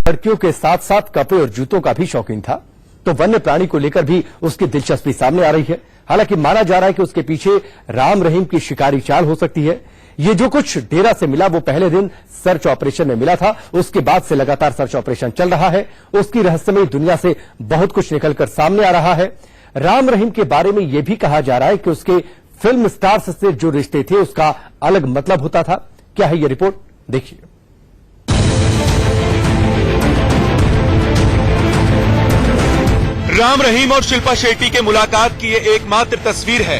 लड़कियों के साथ साथ कपड़े और जूतों का भी शौकीन था, तो वन्य प्राणी को लेकर भी उसकी दिलचस्पी सामने आ रही है। हालांकि माना जा रहा है कि उसके पीछे राम रहीम की शिकारी चाल हो सकती है। ये जो कुछ डेरा से मिला वो पहले दिन सर्च ऑपरेशन में मिला था, उसके बाद से लगातार सर्च ऑपरेशन चल रहा है। उसकी रहस्यमयी दुनिया से बहुत कुछ निकलकर सामने आ रहा है। राम रहीम के बारे में यह भी कहा जा रहा है कि उसके फिल्म स्टार्स से जो रिश्ते थे उसका अलग मतलब होता था। क्या है ये रिपोर्ट, देखिए। राम रहीम और शिल्पा शेट्टी के मुलाकात की ये एकमात्र तस्वीर है।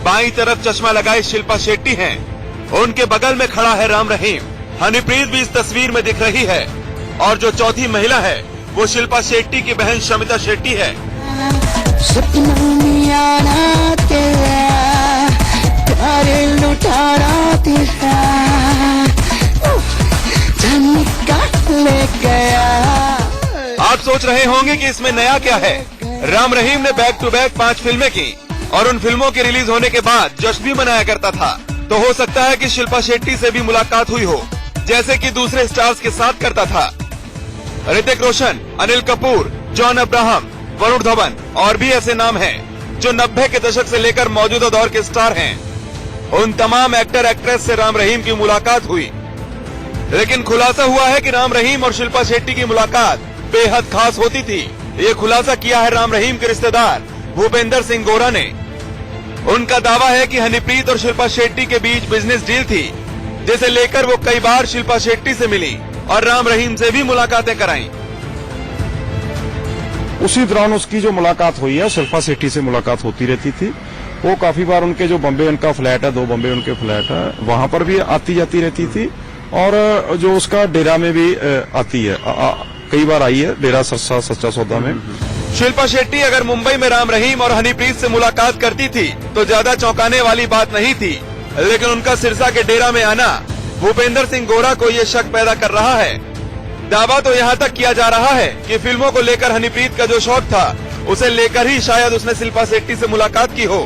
बाईं तरफ चश्मा लगाए शिल्पा शेट्टी हैं, उनके बगल में खड़ा है राम रहीम। हनीप्रीत भी इस तस्वीर में दिख रही है और जो चौथी महिला है वो शिल्पा शेट्टी की बहन शमिता शेट्टी है। आप सोच रहे होंगे कि इसमें नया क्या है। राम रहीम ने बैक टू बैक 5 फिल्में की और उन फिल्मों के रिलीज होने के बाद जश्न भी मनाया करता था। तो हो सकता है कि शिल्पा शेट्टी से भी मुलाकात हुई हो, जैसे कि दूसरे स्टार्स के साथ करता था। ऋतिक रोशन, अनिल कपूर, जॉन अब्राहम, वरुण धवन और भी ऐसे नाम हैं जो 90 के दशक से लेकर मौजूदा दौर के स्टार हैं। उन तमाम एक्टर एक्ट्रेस से राम रहीम की मुलाकात हुई, लेकिन खुलासा हुआ है कि राम रहीम और शिल्पा शेट्टी की मुलाकात बेहद खास होती थी। ये खुलासा किया है राम रहीम के रिश्तेदार भूपेंद्र सिंह गोरा ने। उनका दावा है कि हनीप्रीत और शिल्पा शेट्टी के बीच बिजनेस डील थी, जिसे लेकर वो कई बार शिल्पा शेट्टी से मिली और राम रहीम से भी मुलाकातें कराई। उसी दौरान उसकी जो मुलाकात हुई है, शिल्पा शेट्टी से मुलाकात होती रहती थी। वो काफी बार उनके जो बॉम्बे उनका फ्लैट है, 2 बॉम्बे उनके फ्लैट है, वहां पर भी आती जाती रहती थी और जो उसका डेरा में भी आती है, कई बार आई है डेरा सच्चा सौदा में। शिल्पा शेट्टी अगर मुंबई में राम रहीम और हनीप्रीत से मुलाकात करती थी तो ज्यादा चौंकाने वाली बात नहीं थी, लेकिन उनका सिरसा के डेरा में आना भूपेंद्र सिंह गोरा को ये शक पैदा कर रहा है। दावा तो यहाँ तक किया जा रहा है कि फिल्मों को लेकर हनीप्रीत का जो शौक था उसे लेकर ही शायद उसने शिल्पा शेट्टी से मुलाकात की हो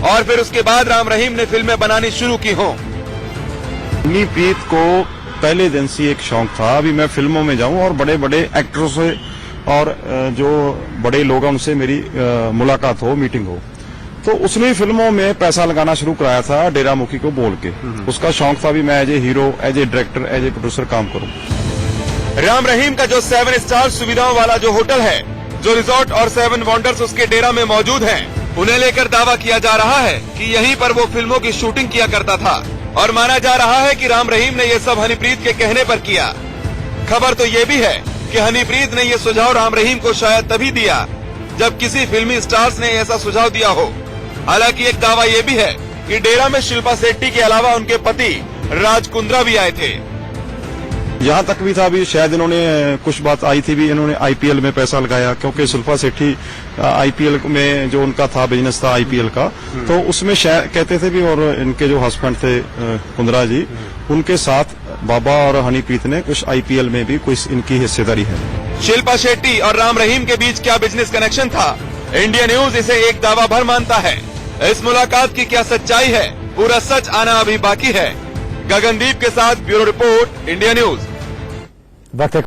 और फिर उसके बाद राम रहीम ने फिल्में बनानी शुरू की हो। हनीप्रीत को पहले दिन से एक शौक था अभी मैं फिल्मों में जाऊं और बड़े बड़े एक्टरों से और जो बड़े लोग हैं उनसे मेरी मुलाकात हो, मीटिंग हो। तो उसने फिल्मों में पैसा लगाना शुरू कराया था डेरा मुखी को बोल के। उसका शौक था भी मैं as a hero, as a director, as a producer काम करूं। राम रहीम का जो 7 स्टार सुविधाओं वाला जो होटल है, जो रिजॉर्ट और 7 वंडर्स उसके डेरा में मौजूद हैं, उन्हें लेकर दावा किया जा रहा है कि यहीं पर वो फिल्मों की शूटिंग किया करता था और माना जा रहा है कि राम रहीम ने ये सब हनीप्रीत के कहने पर किया। खबर तो ये भी है कि हनीप्रीत ने ये सुझाव राम रहीम को शायद तभी दिया जब किसी फिल्मी स्टार्स ने ऐसा सुझाव दिया हो। हालांकि एक दावा ये भी है कि डेरा में शिल्पा शेट्टी के अलावा उनके पति राज कुंद्रा भी आए थे। यहाँ तक भी था भी शायद इन्होंने कुछ बात आई थी भी इन्होंने आईपीएल में पैसा लगाया, क्योंकि शिल्पा शेट्टी आईपीएल में जो उनका था बिजनेस था आईपीएल का, तो उसमें कहते थे भी और इनके जो हस्बैंड थे कुंद्रा जी, उनके साथ बाबा और हनीप्रीत ने कुछ आईपीएल में भी कुछ इनकी हिस्सेदारी है। शिल्पा शेट्टी और राम रहीम के बीच क्या बिजनेस कनेक्शन था, इंडिया न्यूज इसे एक दावा भर मानता है। इस मुलाकात की क्या सच्चाई है, पूरा सच आना अभी बाकी है। गगनदीप के साथ ब्यूरो रिपोर्ट, इंडिया न्यूज।